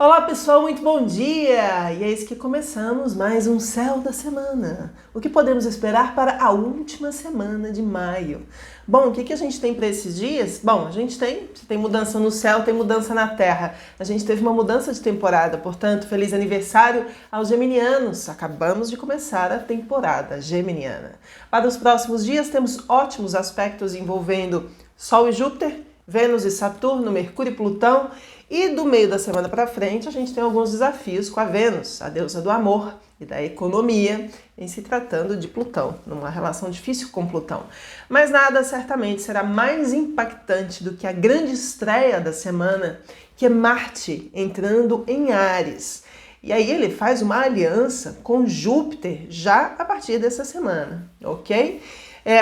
Olá pessoal, muito bom dia! E é isso que começamos mais um Céu da Semana. O que podemos esperar para a última semana de maio? Bom, o que a gente tem para esses dias? Bom, a gente tem mudança no céu, tem mudança na terra. A gente teve uma mudança de temporada, portanto, feliz aniversário aos geminianos. Acabamos de começar a temporada geminiana. Para os próximos dias temos ótimos aspectos envolvendo Sol e Júpiter, Vênus e Saturno, Mercúrio e Plutão. E do meio da semana para frente a gente tem alguns desafios com a Vênus, a deusa do amor e da economia, em se tratando de Plutão, numa relação difícil com Plutão. Mas nada certamente será mais impactante do que a grande estreia da semana, que é Marte entrando em Áries. E aí ele faz uma aliança com Júpiter já a partir dessa semana, ok?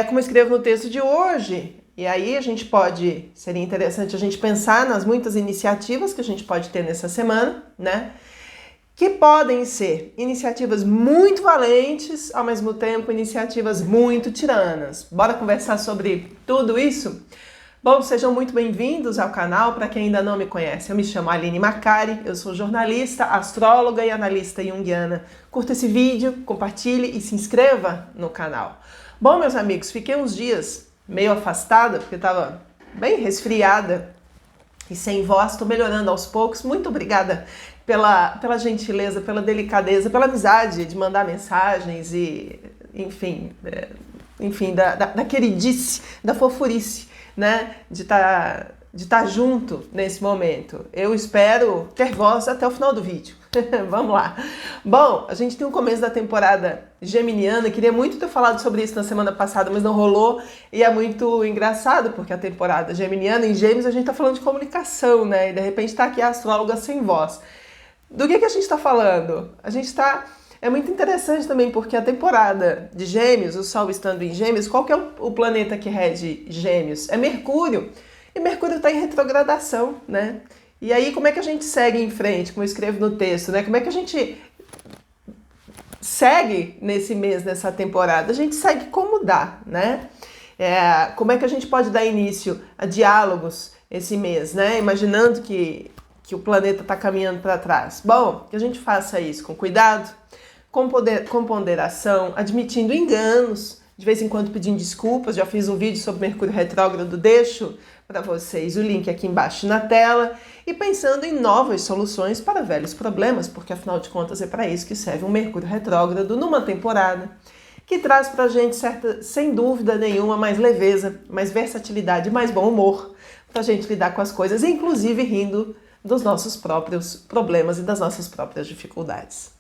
Como eu escrevo no texto de hoje, e aí seria interessante a gente pensar nas muitas iniciativas que a gente pode ter nessa semana, né? Que podem ser iniciativas muito valentes, ao mesmo tempo iniciativas muito tiranas. Bora conversar sobre tudo isso? Bom, sejam muito bem-vindos ao canal. Para quem ainda não me conhece, eu me chamo Aline Macari, eu sou jornalista, astróloga e analista junguiana. Curta esse vídeo, compartilhe e se inscreva no canal. Bom, meus amigos, fiquei uns dias meio afastada, porque estava bem resfriada e sem voz, estou melhorando aos poucos. Muito obrigada pela gentileza, pela delicadeza, pela amizade de mandar mensagens e, enfim, da queridice, da fofurice, né, de estar junto nesse momento. Eu espero ter voz até o final do vídeo. Vamos lá. Bom, a gente tem o começo da temporada geminiana. Queria muito ter falado sobre isso na semana passada, mas não rolou. E é muito engraçado, porque a temporada geminiana, em Gêmeos, a gente tá falando de comunicação, né? E de repente tá aqui a astróloga sem voz. Do que a gente tá falando? É muito interessante também, porque a temporada de Gêmeos, o Sol estando em Gêmeos, qual que é o planeta que rege Gêmeos? É Mercúrio. E Mercúrio está em retrogradação, né? E aí, como é que a gente segue em frente, como eu escrevo no texto, né? Como é que a gente segue nesse mês, nessa temporada? A gente segue como dá, né? Como é que a gente pode dar início a diálogos esse mês, né? Imaginando que o planeta está caminhando para trás. Bom, que a gente faça isso com cuidado, com ponderação, admitindo enganos, de vez em quando pedindo desculpas. Já fiz um vídeo sobre Mercúrio retrógrado, deixo para vocês o link aqui embaixo na tela, e pensando em novas soluções para velhos problemas, porque afinal de contas é para isso que serve um Mercúrio retrógrado numa temporada que traz para a gente sem dúvida nenhuma, mais leveza, mais versatilidade, mais bom humor para a gente lidar com as coisas, inclusive rindo dos nossos próprios problemas e das nossas próprias dificuldades.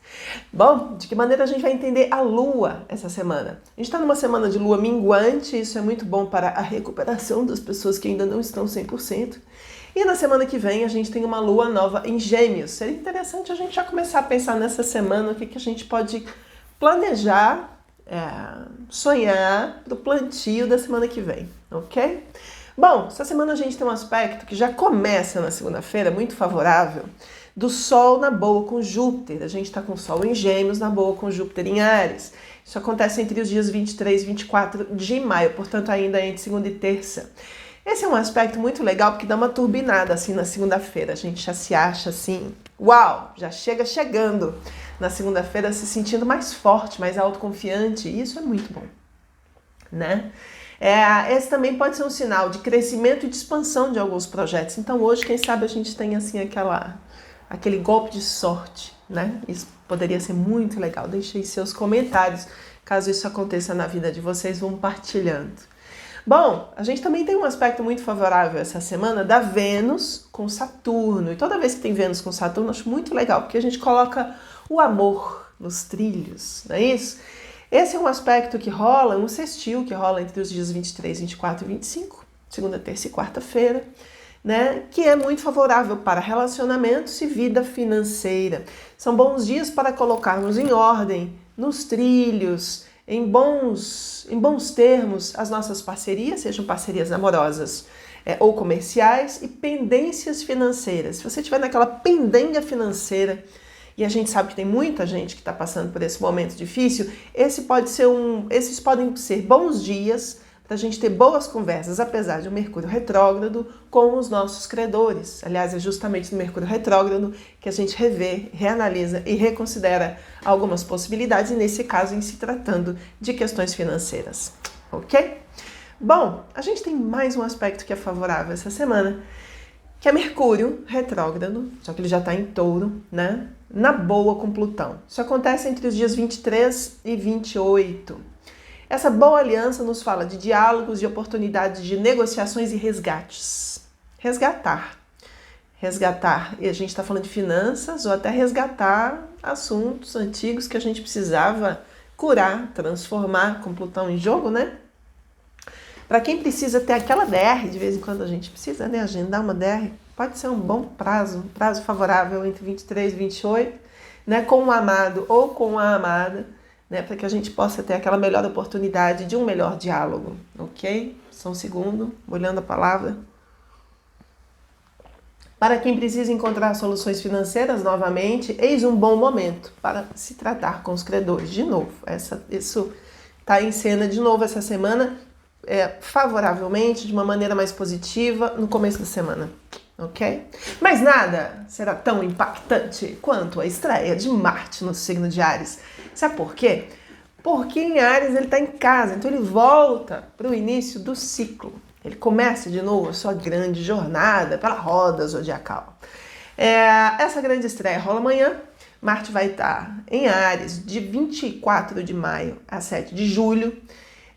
Bom, de que maneira a gente vai entender a Lua essa semana? A gente está numa semana de Lua minguante, isso é muito bom para a recuperação das pessoas que ainda não estão 100%. E na semana que vem a gente tem uma Lua nova em Gêmeos. Seria interessante a gente já começar a pensar nessa semana o que a gente pode planejar, sonhar para o plantio da semana que vem, ok? Bom, essa semana a gente tem um aspecto que já começa na segunda-feira, muito favorável, do Sol na boa com Júpiter. A gente está com o Sol em Gêmeos, na boa com Júpiter em Áries. Isso acontece entre os dias 23 e 24 de maio, portanto ainda entre segunda e terça. Esse é um aspecto muito legal porque dá uma turbinada assim na segunda-feira. A gente já se acha assim, uau, já chegando na segunda-feira se sentindo mais forte, mais autoconfiante. E isso é muito bom, né? Esse também pode ser um sinal de crescimento e de expansão de alguns projetos. Então hoje, quem sabe, a gente tem assim aquele golpe de sorte, né? Isso poderia ser muito legal. Deixe aí seus comentários, caso isso aconteça na vida de vocês, vão partilhando. Bom, a gente também tem um aspecto muito favorável essa semana da Vênus com Saturno. E toda vez que tem Vênus com Saturno, eu acho muito legal, porque a gente coloca o amor nos trilhos, não é isso? Esse é um aspecto que rola, um sextil que rola entre os dias 23, 24 e 25, segunda, terça e quarta-feira, né? Que é muito favorável para relacionamentos e vida financeira. São bons dias para colocarmos em ordem, nos trilhos, em bons termos, as nossas parcerias, sejam parcerias amorosas ou comerciais, e pendências financeiras. Se você estiver naquela pendenga financeira, e a gente sabe que tem muita gente que está passando por esse momento difícil, esses podem ser bons dias para a gente ter boas conversas, apesar de um Mercúrio retrógrado, com os nossos credores. Aliás, é justamente no Mercúrio retrógrado que a gente revê, reanalisa e reconsidera algumas possibilidades, e nesse caso em se tratando de questões financeiras. Ok? Bom, a gente tem mais um aspecto que é favorável essa semana, que é Mercúrio retrógrado, só que ele já está em Touro, né? Na boa com Plutão. Isso acontece entre os dias 23 e 28. Essa boa aliança nos fala de diálogos e oportunidades de negociações e resgates. Resgatar. E a gente está falando de finanças ou até resgatar assuntos antigos que a gente precisava curar, transformar com Plutão em jogo, né? Para quem precisa ter aquela DR, de vez em quando a gente precisa, né, agendar uma DR, pode ser um bom prazo, um prazo favorável entre 23 e 28, né, com o amado ou com a amada, né, para que a gente possa ter aquela melhor oportunidade de um melhor diálogo, ok? Só um segundo, olhando a palavra. Para quem precisa encontrar soluções financeiras novamente, eis um bom momento para se tratar com os credores. De novo, isso está em cena de novo essa semana, favoravelmente, de uma maneira mais positiva, no começo da semana, ok? Mas nada será tão impactante quanto a estreia de Marte no signo de Áries. Sabe por quê? Porque em Áries ele está em casa, então ele volta para o início do ciclo. Ele começa de novo a sua grande jornada pela roda zodiacal. Essa grande estreia rola amanhã. Marte vai estar em Áries de 24 de maio a 7 de julho.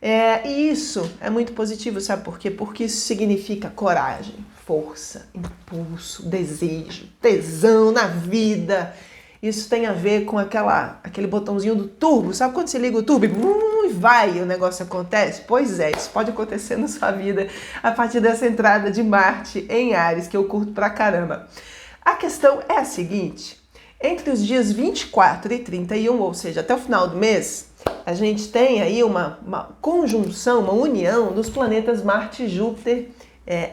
E isso é muito positivo, sabe por quê? Porque isso significa coragem, força, impulso, desejo, tesão na vida. Isso tem a ver com aquele botãozinho do turbo. Sabe quando você liga o turbo e vai e o negócio acontece? Pois é, isso pode acontecer na sua vida a partir dessa entrada de Marte em Áries, que eu curto pra caramba. A questão é a seguinte: entre os dias 24 e 31, ou seja, até o final do mês, a gente tem aí uma conjunção, uma união dos planetas Marte e Júpiter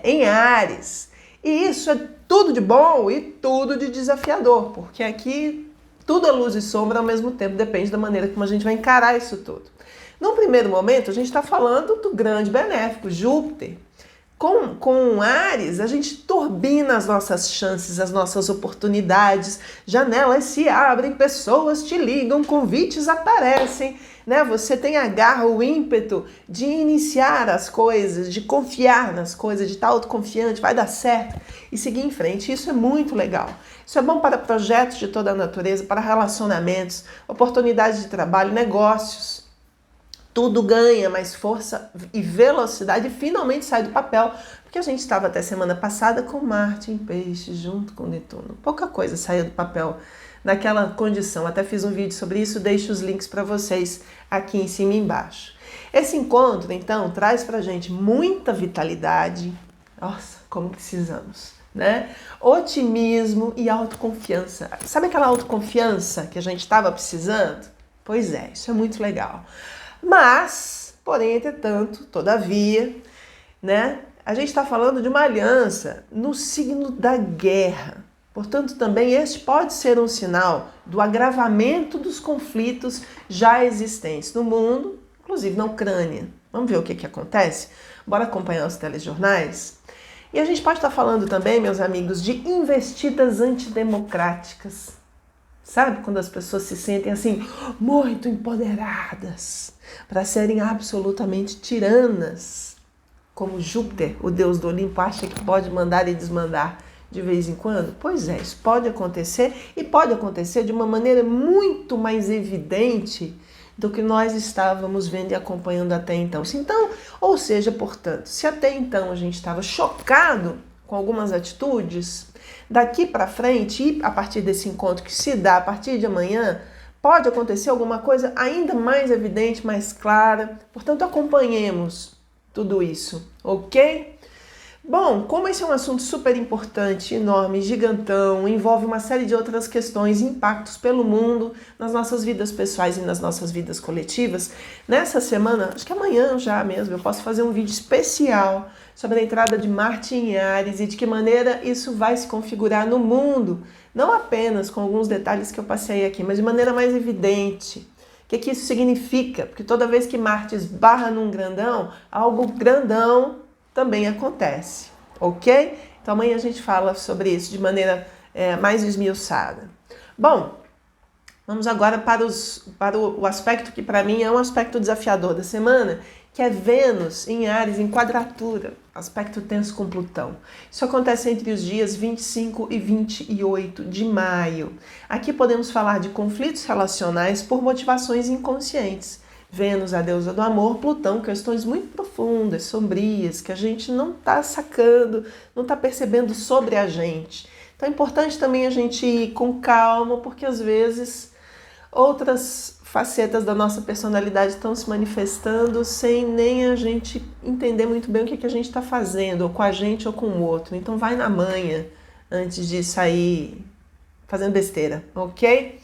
em Áries. E isso é tudo de bom e tudo de desafiador, porque aqui tudo é luz e sombra ao mesmo tempo, depende da maneira como a gente vai encarar isso tudo. Num primeiro momento, a gente está falando do grande benéfico, Júpiter. Com Áries, a gente turbina as nossas chances, as nossas oportunidades, janelas se abrem, pessoas te ligam, convites aparecem, né? Você tem a garra, o ímpeto de iniciar as coisas, de confiar nas coisas, de estar autoconfiante, vai dar certo e seguir em frente. Isso é muito legal. Isso é bom para projetos de toda a natureza, para relacionamentos, oportunidades de trabalho, negócios. Tudo ganha mais força e velocidade e finalmente sai do papel, porque a gente estava até semana passada com Marte em Peixe junto com Netuno. Pouca coisa saiu do papel naquela condição. Até fiz um vídeo sobre isso, deixo os links para vocês aqui em cima e embaixo. Esse encontro, então, traz pra gente muita vitalidade. Nossa, como precisamos, né? Otimismo e autoconfiança. Sabe aquela autoconfiança que a gente estava precisando? Pois é, isso é muito legal. Mas, porém, entretanto, todavia, né, a gente está falando de uma aliança no signo da guerra. Portanto, também este pode ser um sinal do agravamento dos conflitos já existentes no mundo, inclusive na Ucrânia. Vamos ver o que acontece? Bora acompanhar os telejornais? E a gente pode estar falando também, meus amigos, de investidas antidemocráticas. Sabe quando as pessoas se sentem assim, muito empoderadas, para serem absolutamente tiranas, como Júpiter, o deus do Olimpo, acha que pode mandar e desmandar de vez em quando? Pois é, isso pode acontecer e pode acontecer de uma maneira muito mais evidente do que nós estávamos vendo e acompanhando até então. Ou seja, portanto, se até então a gente estava chocado com algumas atitudes, daqui para frente, e a partir desse encontro que se dá a partir de amanhã, pode acontecer alguma coisa ainda mais evidente, mais clara. Portanto, acompanhemos tudo isso, ok? Bom, como esse é um assunto super importante, enorme, gigantão, envolve uma série de outras questões, impactos pelo mundo, nas nossas vidas pessoais e nas nossas vidas coletivas, nessa semana, acho que amanhã já mesmo, eu posso fazer um vídeo especial sobre a entrada de Marte em Áries e de que maneira isso vai se configurar no mundo, não apenas com alguns detalhes que eu passei aqui, mas de maneira mais evidente. que isso significa? Porque toda vez que Marte esbarra num grandão, algo grandão também acontece, ok? Então amanhã a gente fala sobre isso de maneira mais esmiuçada. Bom, vamos agora para o aspecto que para mim é um aspecto desafiador da semana, que é Vênus em Áries em quadratura, aspecto tenso com Plutão. Isso acontece entre os dias 25 e 28 de maio. Aqui podemos falar de conflitos relacionais por motivações inconscientes. Vênus, a deusa do amor, Plutão, questões muito profundas, sombrias, que a gente não está sacando, não está percebendo sobre a gente. Então é importante também a gente ir com calma, porque às vezes outras facetas da nossa personalidade estão se manifestando sem nem a gente entender muito bem o que a gente está fazendo, ou com a gente ou com o outro. Então vai na manha antes de sair fazendo besteira, ok?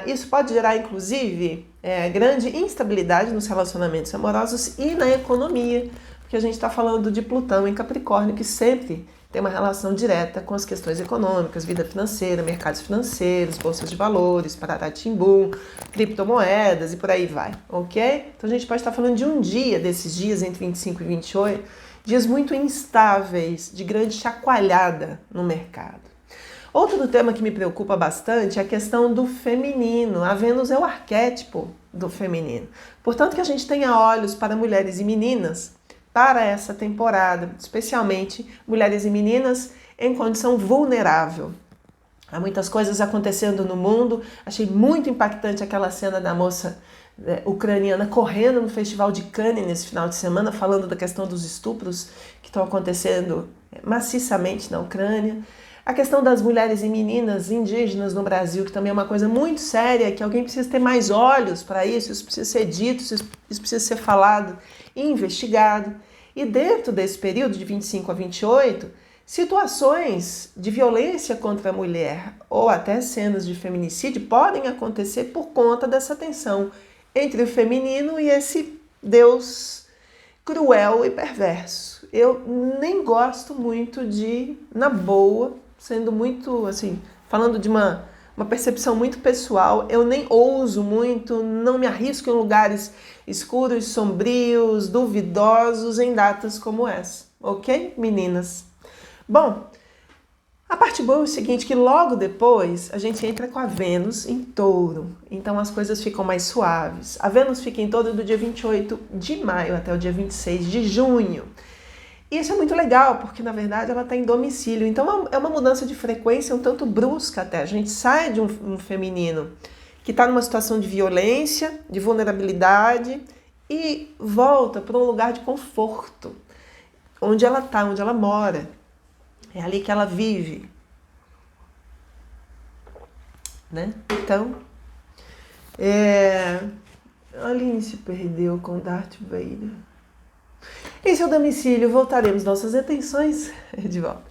Isso pode gerar, inclusive, grande instabilidade nos relacionamentos amorosos e na economia, porque a gente está falando de Plutão em Capricórnio, que sempre tem uma relação direta com as questões econômicas, vida financeira, mercados financeiros, bolsas de valores, pararatimbu, criptomoedas e por aí vai, ok? Então a gente pode estar falando de um dia, desses dias entre 25 e 28, dias muito instáveis, de grande chacoalhada no mercado. Outro tema que me preocupa bastante é a questão do feminino. A Vênus é o arquétipo do feminino. Portanto, que a gente tenha olhos para mulheres e meninas para essa temporada, especialmente mulheres e meninas em condição vulnerável. Há muitas coisas acontecendo no mundo. Achei muito impactante aquela cena da moça ucraniana correndo no Festival de Cannes nesse final de semana, falando da questão dos estupros que estão acontecendo maciçamente na Ucrânia. A questão das mulheres e meninas indígenas no Brasil, que também é uma coisa muito séria, que alguém precisa ter mais olhos para isso precisa ser dito, isso precisa ser falado e investigado. E dentro desse período de 25 a 28, situações de violência contra a mulher ou até cenas de feminicídio podem acontecer por conta dessa tensão entre o feminino e esse Deus cruel e perverso. Eu nem gosto muito de, na boa, sendo muito, assim, falando de uma percepção muito pessoal, eu nem ouso muito, não me arrisco em lugares escuros, sombrios, duvidosos em datas como essa, ok, meninas? Bom, a parte boa é o seguinte, que logo depois a gente entra com a Vênus em Touro, então as coisas ficam mais suaves. A Vênus fica em Touro do dia 28 de maio até o dia 26 de junho. E isso é muito legal, porque na verdade ela está em domicílio, então é uma mudança de frequência um tanto brusca até. A gente sai de um feminino que está numa situação de violência, de vulnerabilidade e volta para um lugar de conforto, onde ela está, onde ela mora. É ali que ela vive, né? Então, a Aline se perdeu com Darth Vader. Em seu domicílio, voltaremos nossas atenções de volta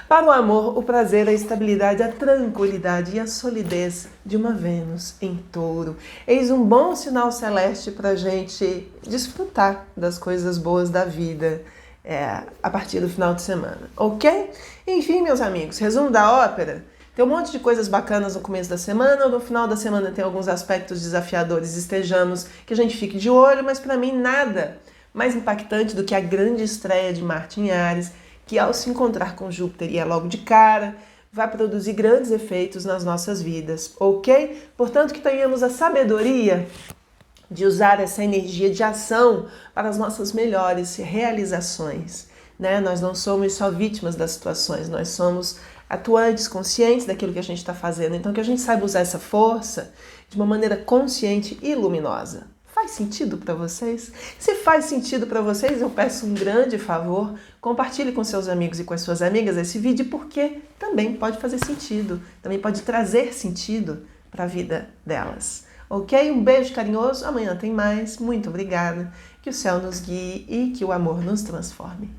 para o amor, o prazer, a estabilidade, a tranquilidade e a solidez de uma Vênus em Touro. Eis um bom sinal celeste para a gente desfrutar das coisas boas da vida a partir do final de semana, ok? Enfim, meus amigos, resumo da ópera. Tem um monte de coisas bacanas no começo da semana, no final da semana tem alguns aspectos desafiadores, estejamos, que a gente fique de olho, mas para mim nada mais impactante do que a grande estreia de Marte em Áries, que ao se encontrar com Júpiter e logo de cara, vai produzir grandes efeitos nas nossas vidas, ok? Portanto, que tenhamos a sabedoria de usar essa energia de ação para as nossas melhores realizações, né? Nós não somos só vítimas das situações, nós somos atuantes, conscientes daquilo que a gente está fazendo, então que a gente saiba usar essa força de uma maneira consciente e luminosa. Faz sentido para vocês? Se faz sentido para vocês, eu peço um grande favor, compartilhe com seus amigos e com as suas amigas esse vídeo, porque também pode fazer sentido, também pode trazer sentido para a vida delas. Ok? Um beijo carinhoso, amanhã tem mais, muito obrigada, que o céu nos guie e que o amor nos transforme.